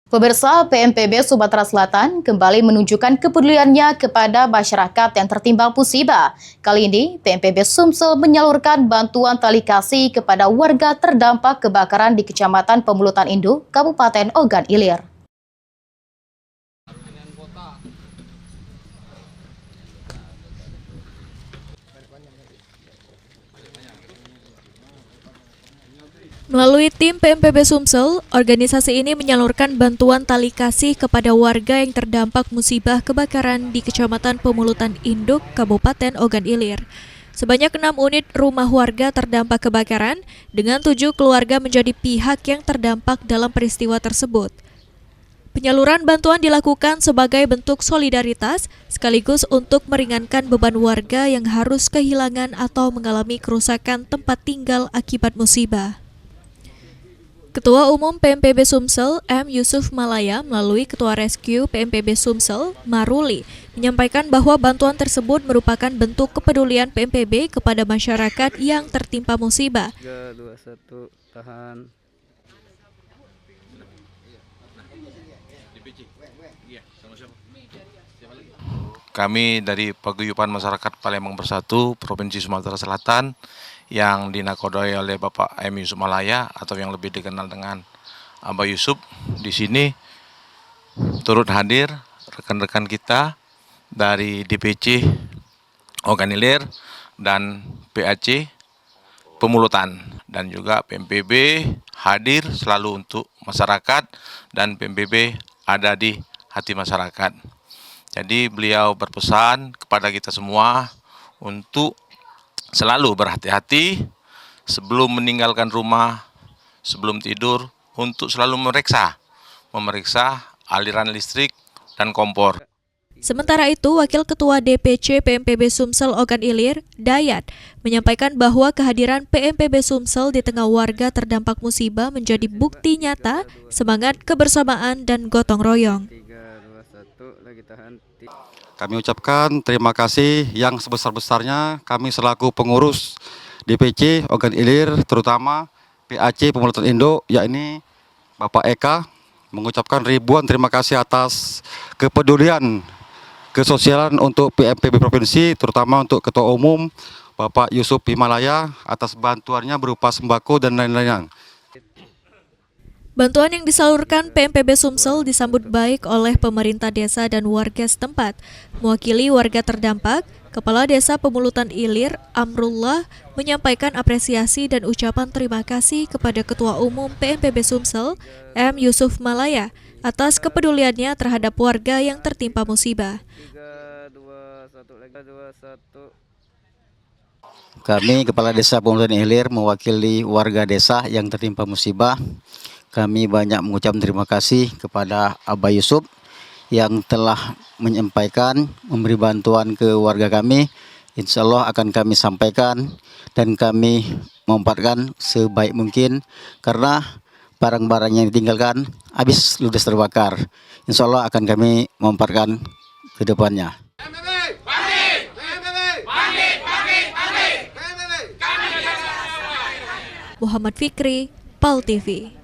Pemirsa, PMPB Sumatera Selatan kembali menunjukkan kepeduliannya kepada masyarakat yang tertimpa musibah. Kali ini, PMPB Sumsel menyalurkan bantuan tali kasih kepada warga terdampak kebakaran di Kecamatan Pemulutan Induk, Kabupaten Ogan Ilir. Melalui tim PMPB Sumsel, organisasi ini menyalurkan bantuan tali kasih kepada warga yang terdampak musibah kebakaran di Kecamatan Pemulutan Induk, Kabupaten Ogan Ilir. Sebanyak 6 unit rumah warga terdampak kebakaran, dengan 7 keluarga menjadi pihak yang terdampak dalam peristiwa tersebut. Penyaluran bantuan dilakukan sebagai bentuk solidaritas, sekaligus untuk meringankan beban warga yang harus kehilangan atau mengalami kerusakan tempat tinggal akibat musibah. Ketua Umum PMPB Sumsel, M. Yusuf Malaya, melalui Ketua Rescue PMPB Sumsel, Maruli, menyampaikan bahwa bantuan tersebut merupakan bentuk kepedulian PMPB kepada masyarakat yang tertimpa musibah. 3, 2, 1, tahan. Kami dari Paguyuban Masyarakat Palembang Bersatu, Provinsi Sumatera Selatan, yang dinakodai oleh Bapak M. Yusuf Malaya atau yang lebih dikenal dengan Abah Yusuf. Di sini turut hadir rekan-rekan kita dari DPC Ogan Ilir dan PAC Pemulutan, dan juga PMPB hadir selalu untuk masyarakat, dan PMPB ada di hati masyarakat. Jadi beliau berpesan kepada kita semua untuk selalu berhati-hati sebelum meninggalkan rumah, sebelum tidur, untuk selalu memeriksa aliran listrik dan kompor. Sementara itu, Wakil Ketua DPC PMPB Sumsel Ogan Ilir, Dayat, menyampaikan bahwa kehadiran PMPB Sumsel di tengah warga terdampak musibah menjadi bukti nyata semangat kebersamaan dan gotong royong. 3, 2, 1, lagi tahan. Kami ucapkan terima kasih yang sebesar-besarnya kami selaku pengurus DPC Ogan Ilir, terutama PAC Pemulutan Induk, yakni Bapak Eka, mengucapkan ribuan terima kasih atas kepedulian kesosialan untuk PMPB Provinsi, terutama untuk Ketua Umum Bapak Yusuf Himalaya atas bantuannya berupa sembako dan lain-lainnya. Bantuan yang disalurkan PMPB Sumsel disambut baik oleh pemerintah desa dan warga setempat. Mewakili warga terdampak, Kepala Desa Pemulutan Ilir, Amrullah, menyampaikan apresiasi dan ucapan terima kasih kepada Ketua Umum PMPB Sumsel, M. Yusuf Malaya, atas kepeduliannya terhadap warga yang tertimpa musibah. 3, 2, 1, lagi 2, 1. Kami Kepala Desa Pemulutan Ilir mewakili warga desa yang tertimpa musibah. Kami banyak mengucapkan terima kasih kepada Abah Yusuf yang telah menyampaikan, memberi bantuan ke warga kami. Insya Allah akan kami sampaikan dan kami memanfaatkan sebaik mungkin karena barang-barang yang ditinggalkan habis ludes terbakar. Insya Allah akan kami memanfaatkan ke depannya. Muhammad Fikri, PAL TV.